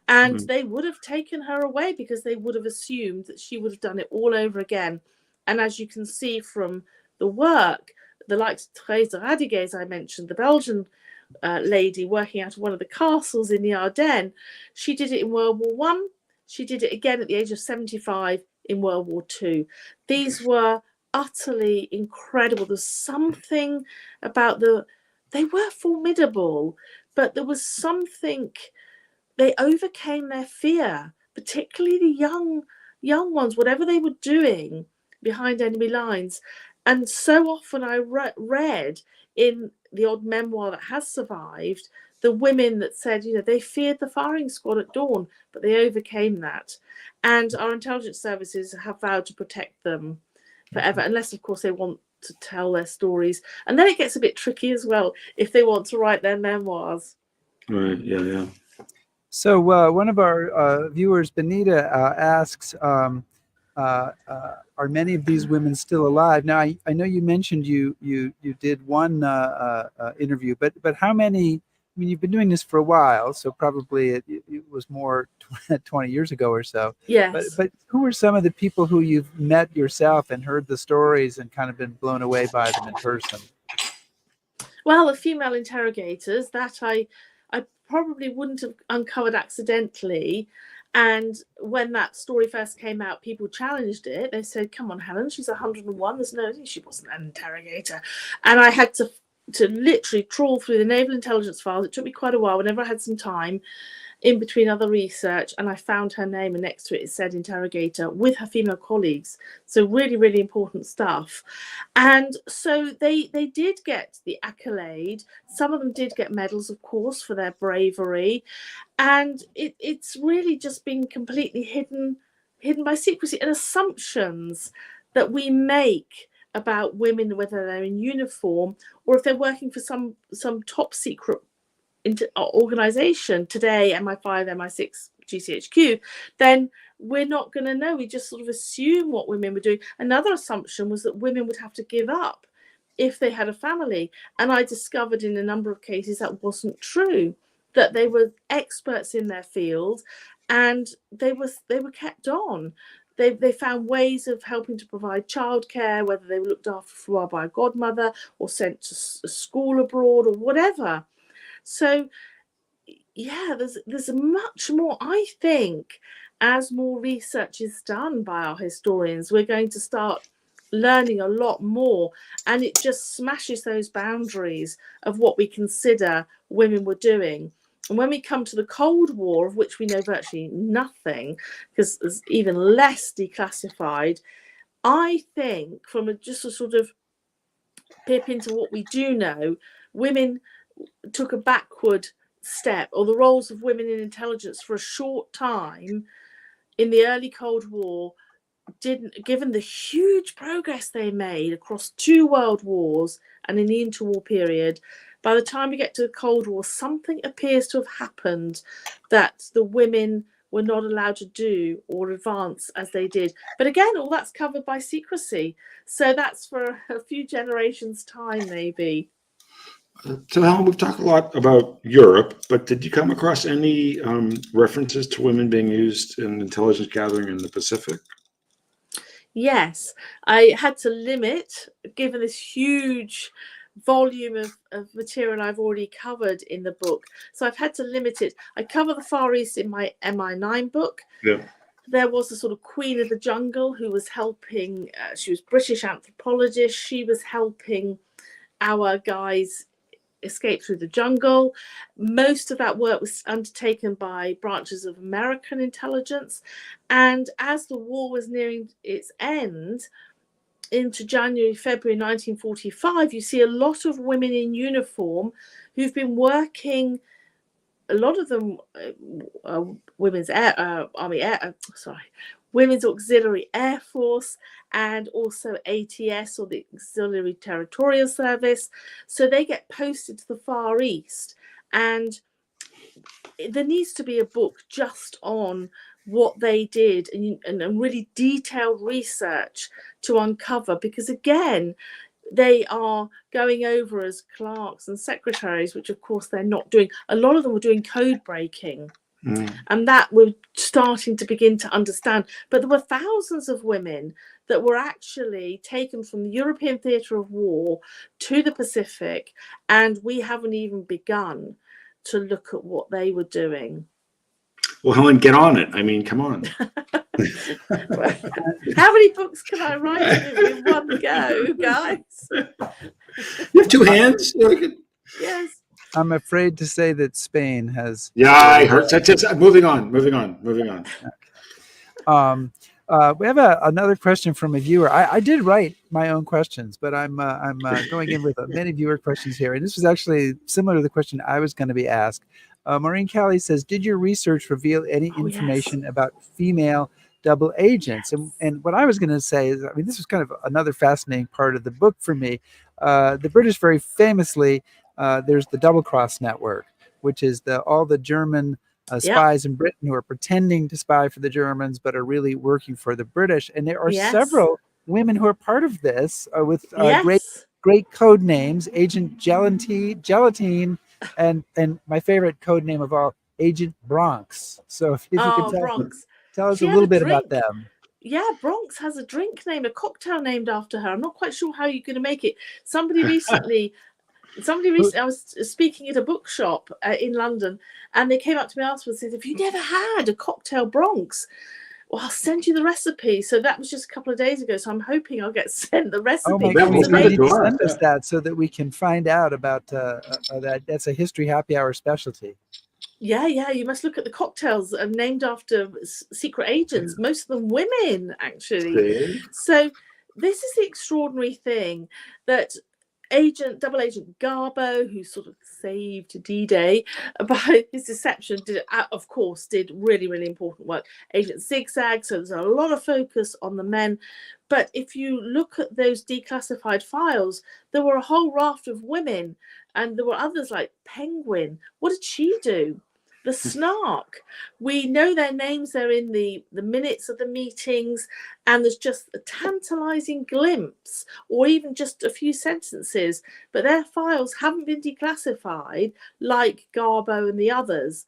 Speaker 3: And they would have taken her away because they would have assumed that she would have done it all over again. And as you can see from the work, the likes of Therese Radiguet, I mentioned, the Belgian lady working out of one of the castles in the Ardennes, she did it in World War I. She did it again at the age of 75 in World War II. These were utterly incredible. There's something about they were formidable, but there was something, they overcame their fear, particularly the young ones, whatever they were doing behind enemy lines. And so often I read in the odd memoir that has survived the women that said, they feared the firing squad at dawn, but they overcame that. And our intelligence services have vowed to protect them forever, unless, of course, they want to tell their stories. And then it gets a bit tricky as well if they want to write their memoirs.
Speaker 2: Right. Yeah.
Speaker 1: So one of our viewers, Benita, asks, are many of these women still alive? Now, I know you mentioned you did one interview, but how many? I mean, you've been doing this for a while, so probably it was more 20 years ago or so.
Speaker 3: Yes.
Speaker 1: But who are some of the people who you've met yourself and heard the stories and kind of been blown away by them in person?
Speaker 3: Well, the female interrogators that I probably wouldn't have uncovered accidentally. And when that story first came out, people challenged it. They said, come on, Helen, she's 101. There's no, she wasn't an interrogator. And I had to literally trawl through the naval intelligence files. It took me quite a while whenever I had some time in between other research, and I found her name, and next to it said interrogator with her female colleagues. So really, really important stuff. And so they did get the accolade. Some of them did get medals, of course, for their bravery. And it's really just been completely hidden by secrecy and assumptions that we make about women, whether they're in uniform or if they're working for some top secret organization today, MI5, MI6, GCHQ, then we're not going to know. We just sort of assume what women were doing. Another assumption was that women would have to give up if they had a family. And I discovered in a number of cases that wasn't true, that they were experts in their field and they were kept on. They found ways of helping to provide childcare, whether they were looked after for a while by a godmother or sent to school abroad or whatever. So yeah, there's much more. I think as more research is done by our historians, we're going to start learning a lot more, and it just smashes those boundaries of what we consider women were doing. And when we come to the Cold War, of which we know virtually nothing, because there's even less declassified, I think just a sort of pip into what we do know, women took a backward step, or the roles of women in intelligence for a short time in the early Cold War didn't, given the huge progress they made across 2 world wars and in the interwar period, by the time we get to the Cold War, something appears to have happened that the women were not allowed to do or advance as they did. But again, all that's covered by secrecy. So that's for a few generations' time, maybe.
Speaker 2: So, Helen, we've talked a lot about Europe, but did you come across any references to women being used in intelligence gathering in the Pacific?
Speaker 3: Yes, I had to limit, given this huge volume of material I've already covered in the book. So I've had to limit it. I cover the Far East in my MI9 book.
Speaker 2: Yeah.
Speaker 3: There was a sort of queen of the jungle who was helping, she was British anthropologist. She was helping our guys escape through the jungle. Most of that work was undertaken by branches of American intelligence. And as the war was nearing its end, into January, February 1945, you see a lot of women in uniform who've been working, a lot of them women's Women's Auxiliary Air Force, and also ATS, or the Auxiliary Territorial Service. So they get posted to the Far East, and there needs to be a book just on what they did, and really detailed research to uncover, because again, they are going over as clerks and secretaries, which of course they're not doing. A lot of them were doing code breaking. And that we're starting to begin to understand. But there were thousands of women that were actually taken from the European theatre of war to the Pacific, and we haven't even begun to look at what they were doing.
Speaker 2: Well, Helen, get on it. I mean, come on.
Speaker 3: How many books can I write in one go, guys?
Speaker 2: You have 2 hands?
Speaker 3: Yes.
Speaker 1: I'm afraid to say that Spain has.
Speaker 2: Yeah, I heard. Moving on.
Speaker 1: We have another question from a viewer. I did write my own questions, but I'm going in with many viewer questions here. And this was actually similar to the question I was going to be asked. Maureen Callie says, did your research reveal any information about female double agents? And what I was going to say is, I mean, this was kind of another fascinating part of the book for me. The British very famously, there's the double cross network, which is all the German spies in Britain who are pretending to spy for the Germans, but are really working for the British. And there are several women who are part of this with great code names: Agent Gelatine, and my favorite code name of all, Agent Bronx. So if you could tell us a little bit about them.
Speaker 3: Yeah, Bronx has a drink name, a cocktail named after her. I'm not quite sure how you're going to make it. Somebody recently, I was speaking at a bookshop in London, and they came up to me afterwards and said, "Have you never had a cocktail Bronx? Well, I'll send you the recipe." So that was just a couple of days ago. So I'm hoping I'll get sent the recipe.
Speaker 1: Oh my God, send us that so that we can find out about that. That's a History Happy Hour specialty.
Speaker 3: Yeah, you must look at the cocktails named after secret agents, most of them women, actually. So this is the extraordinary thing, that double agent Garbo, who sort of saved D-Day by his deception, did really, really important work. Agent Zigzag, so there's a lot of focus on the men. But if you look at those declassified files, there were a whole raft of women, and there were others like Penguin. What did she do? The Snark. We know their names. They're in the minutes of the meetings, and there's just a tantalizing glimpse, or even just a few sentences, but their files haven't been declassified like Garbo and the others.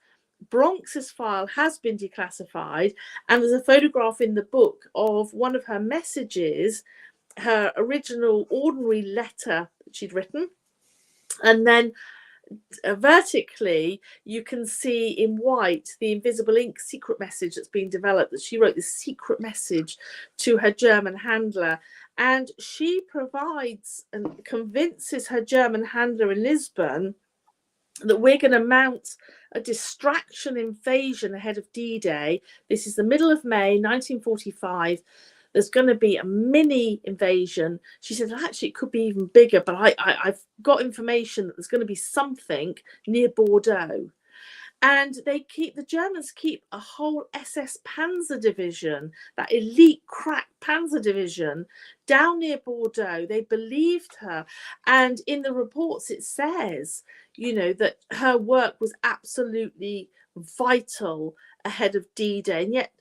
Speaker 3: Bronx's file has been declassified, and there's a photograph in the book of one of her messages, her original ordinary letter that she'd written, and then vertically, you can see in white the invisible ink secret message that's being developed, that she wrote this secret message to her German handler. And she provides and convinces her German handler in Lisbon that we're going to mount a distraction invasion ahead of D-Day. This is the middle of May 1945. There's going to be a mini invasion. She said, actually, it could be even bigger, but I've got information that there's going to be something near Bordeaux. And the Germans keep a whole SS Panzer division, that elite crack Panzer division, down near Bordeaux. They believed her. And in the reports, it says, that her work was absolutely vital ahead of D-Day. And yet,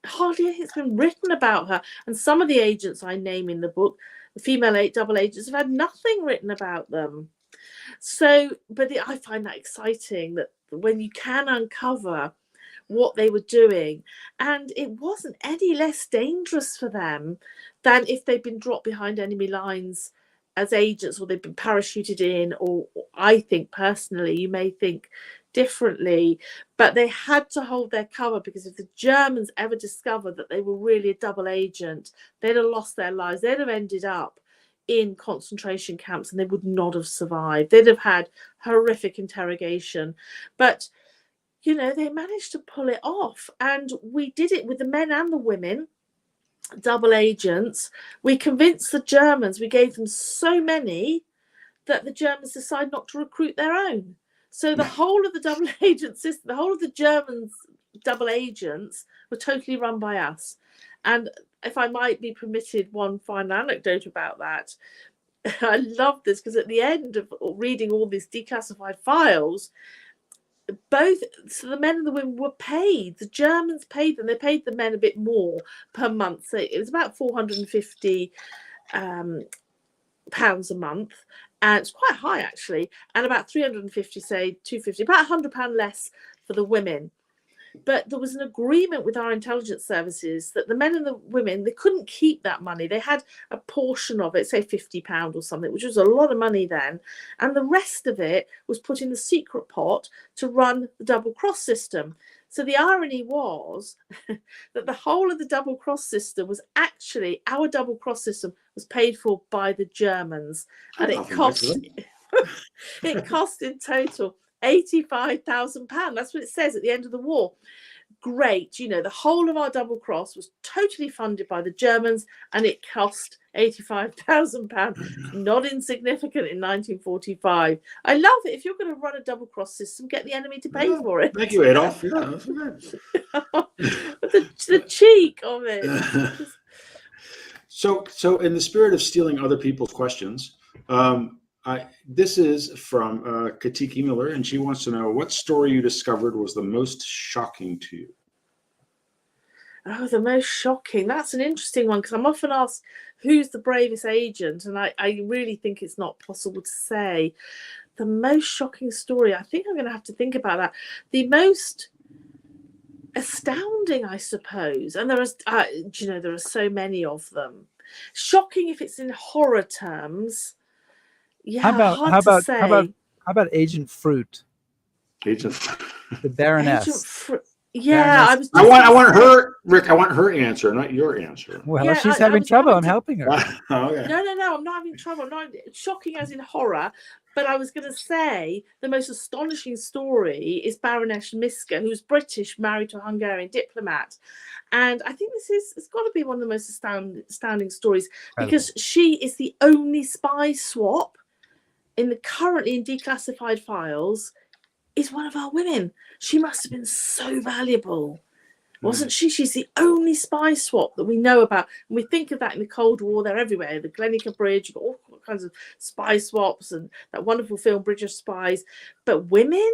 Speaker 3: hardly anything's been written about her. And some of the agents I name in the book, the female double agents, have had nothing written about them. So, but I find that exciting, that when you can uncover what they were doing, and it wasn't any less dangerous for them than if they'd been dropped behind enemy lines as agents, or they'd been parachuted in, or I think personally, you may think differently, but they had to hold their cover, because if the Germans ever discovered that they were really a double agent, they'd have lost their lives. They'd have ended up in concentration camps, and they would not have survived. They'd have had horrific interrogation. But, they managed to pull it off. And we did it with the men and the women, double agents. We convinced the Germans, we gave them so many that the Germans decided not to recruit their own. So the whole of the double agent system, the whole of the Germans double agents were totally run by us. And if I might be permitted one final anecdote about that, I love this, because at the end of reading all these declassified files, so the men and the women were paid. The Germans paid them. They paid the men a bit more per month. So it was about 450 pounds a month, and it's quite high actually. And about 350, say 250, about £100 less for the women. But there was an agreement with our intelligence services that the men and the women, they couldn't keep that money. They had a portion of it, say £50 or something, which was a lot of money then. And the rest of it was put in the secret pot to run the double cross system. So the irony was that the whole of the double cross system was actually, our double cross system was paid for by the Germans. And it cost in total £85,000. That's what it says at the end of the war. Great. The whole of our double cross was totally funded by the Germans, and it cost £85,000. Not insignificant in 1945. I love it. If you're going to run a double cross system, get the enemy to pay for it.
Speaker 2: Thank you, Adolf. Yeah, that's
Speaker 3: the cheek of it.
Speaker 2: So in the spirit of stealing other people's questions, this is from Katiki Miller, and she wants to know what story you discovered was the most shocking to you.
Speaker 3: Oh, the most shocking. That's an interesting one, because I'm often asked who's the bravest agent, and I really think it's not possible to say. The most shocking story, I think I'm going to have to think about that. The most astounding, I suppose, and there are so many of them. Shocking if it's in horror terms. Yeah,
Speaker 1: how about Agent Fruit?
Speaker 2: Agent,
Speaker 1: the Baroness.
Speaker 3: Yeah,
Speaker 1: Baroness.
Speaker 2: I want her, Rick. I want her answer, not your answer.
Speaker 1: Well, yeah, she's having trouble. I'm helping her.
Speaker 2: Okay.
Speaker 3: No, I'm not having trouble. Not shocking as in horror. But I was going to say the most astonishing story is Baroness Miska, who's British, married to a Hungarian diplomat. And I think it's got to be one of the most astounding stories, because she is the only spy swap currently in declassified files, is one of our women. She must have been so valuable, wasn't she? She's the only spy swap that we know about. And we think of that in the Cold War. They're everywhere. The Glenica Bridge, you've got all kinds of spy swaps, and that wonderful film Bridge of Spies. But women?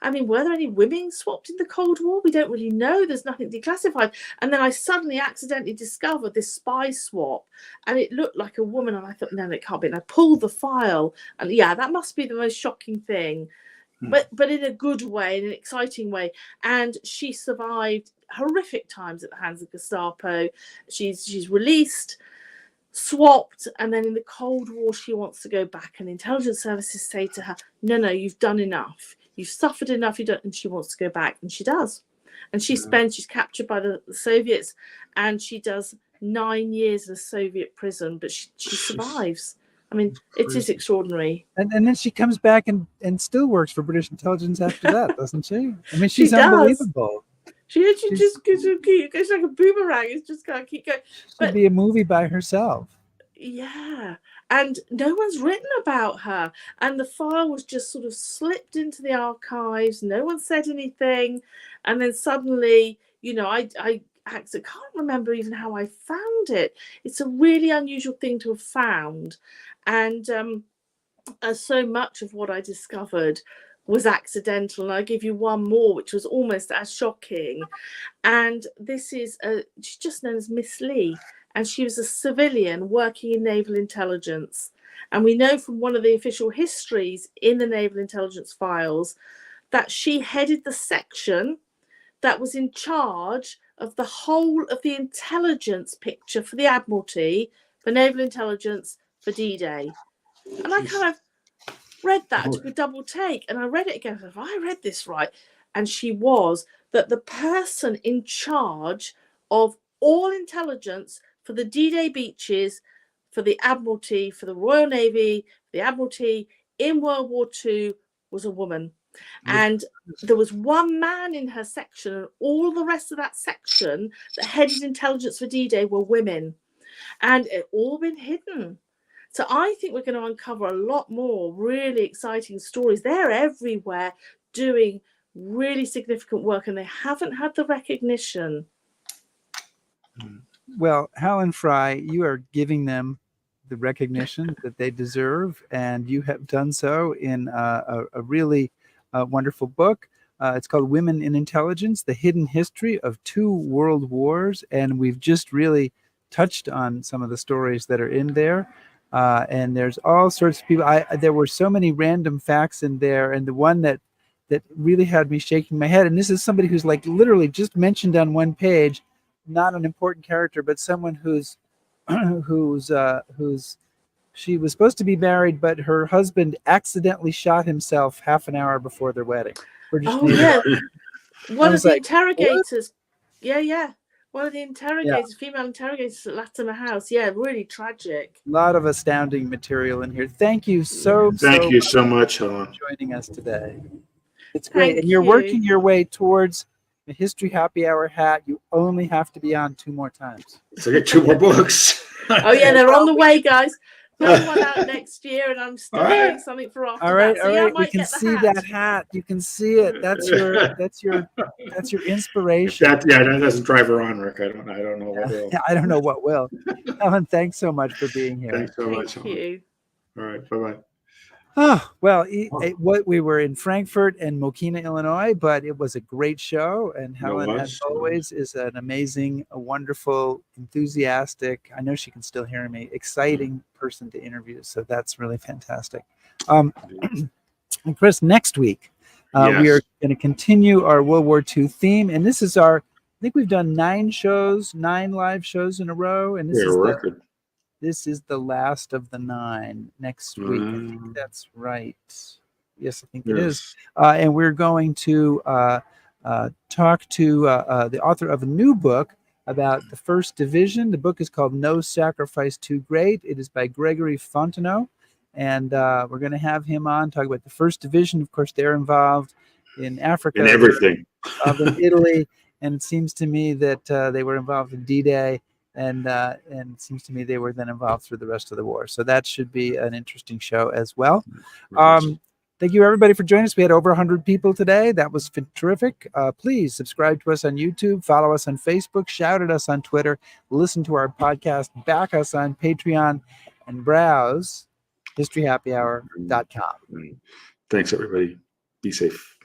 Speaker 3: I mean, were there any women swapped in the Cold War? We don't really know. There's nothing declassified. And then I suddenly accidentally discovered this spy swap, and it looked like a woman. And I thought, no, it can't be. And I pulled the file, and yeah, that must be the most shocking thing. But in a good way, in an exciting way. And she survived horrific times at the hands of Gestapo. She's released. swapped, and then in the Cold War she wants to go back, and intelligence services say to her, no, you've done enough, you've suffered enough, and she wants to go back, and she does. And she's captured by the Soviets, and she does 9 years in a Soviet prison, but she survives. I mean, it is extraordinary.
Speaker 1: And then she comes back and still works for British intelligence after that, doesn't she? I mean, she's
Speaker 3: She does.
Speaker 1: unbelievable.
Speaker 3: She just goes like a boomerang. It's just going to keep going.
Speaker 1: She'd be a movie by herself.
Speaker 3: Yeah. And no one's written about her. And the file was just sort of slipped into the archives. No one said anything. And then suddenly, I can't remember even how I found it. It's a really unusual thing to have found. And so much of what I discovered was accidental, and I give you one more which was almost as shocking. And this is she's just known as Miss Lee, and she was a civilian working in naval intelligence. And we know from one of the official histories in the naval intelligence files that she headed the section that was in charge of the whole of the intelligence picture for the Admiralty, for naval intelligence, for D-Day. And I kind of read that, took a double take, and I read it again. Have I read this right? And she was that the person in charge of all intelligence for the D-Day beaches, for the Admiralty, for the Royal Navy, the Admiralty in World War II was a woman. And there was one man in her section, and all the rest of that section that headed intelligence for D-Day were women. And it all been hidden. So I think we're going to uncover a lot more really exciting stories. They're everywhere doing really significant work, and they haven't had the recognition.
Speaker 1: Well, Helen Fry, you are giving them the recognition that they deserve, and you have done so in a really wonderful book. It's called Women in Intelligence, The Hidden History of Two World Wars, and we've just really touched on some of the stories that are in there. And there's all sorts of people. There were so many random facts in there, and the one that really had me shaking my head. And this is somebody who's like literally just mentioned on one page, not an important character, but someone who's she was supposed to be married, but her husband accidentally shot himself half an hour before their wedding.
Speaker 3: Yeah, one of the interrogators. Yeah. One of the interrogators, female interrogators at Latimer House. Yeah, really tragic.
Speaker 1: A lot of astounding material in here. Thank you so
Speaker 2: much, Helen,
Speaker 1: for joining us today. It's great. And you're working your way towards the History Happy Hour hat. You only have to be on 2 more times.
Speaker 2: So get 2 more books.
Speaker 3: Oh, yeah, they're on the way, guys. Another one out next year, and I'm still doing something for after that. So
Speaker 1: all right. We can see that hat. You can see it. That's your inspiration.
Speaker 2: That doesn't drive her on, Rick. I don't know what will.
Speaker 1: I don't know what will. Helen, thanks so much for being here.
Speaker 2: Thanks so much.
Speaker 3: Thank you.
Speaker 2: All right. Bye-bye.
Speaker 1: Oh, well, we were in Frankfurt and Mokina, Illinois, but it was a great show. And Helen, as always, is an amazing, a wonderful, enthusiastic, I know she can still hear me, exciting person to interview. So that's really fantastic. And Chris, next week, we are going to continue our World War II theme. And this is I think we've done 9 live shows in a row. And this is record. This is the last of the 9 next week. I think that's right. Yes, I think it is. And we're going to talk to the author of a new book about the 1st Division. The book is called No Sacrifice Too Great. It is by Gregory Fontenot. And we're going to have him on, talk about the 1st Division. Of course, they're involved in Africa.
Speaker 2: In everything.
Speaker 1: In Italy. And it seems to me that they were involved in D-Day. And it seems to me they were then involved through the rest of the war. So that should be an interesting show as well. Thank you, everybody, for joining us. We had over 100 people today. That was terrific. Please subscribe to us on YouTube, follow us on Facebook, shout at us on Twitter, listen to our podcast, back us on Patreon, and browse historyhappyhour.com.
Speaker 2: Thanks, everybody. Be safe.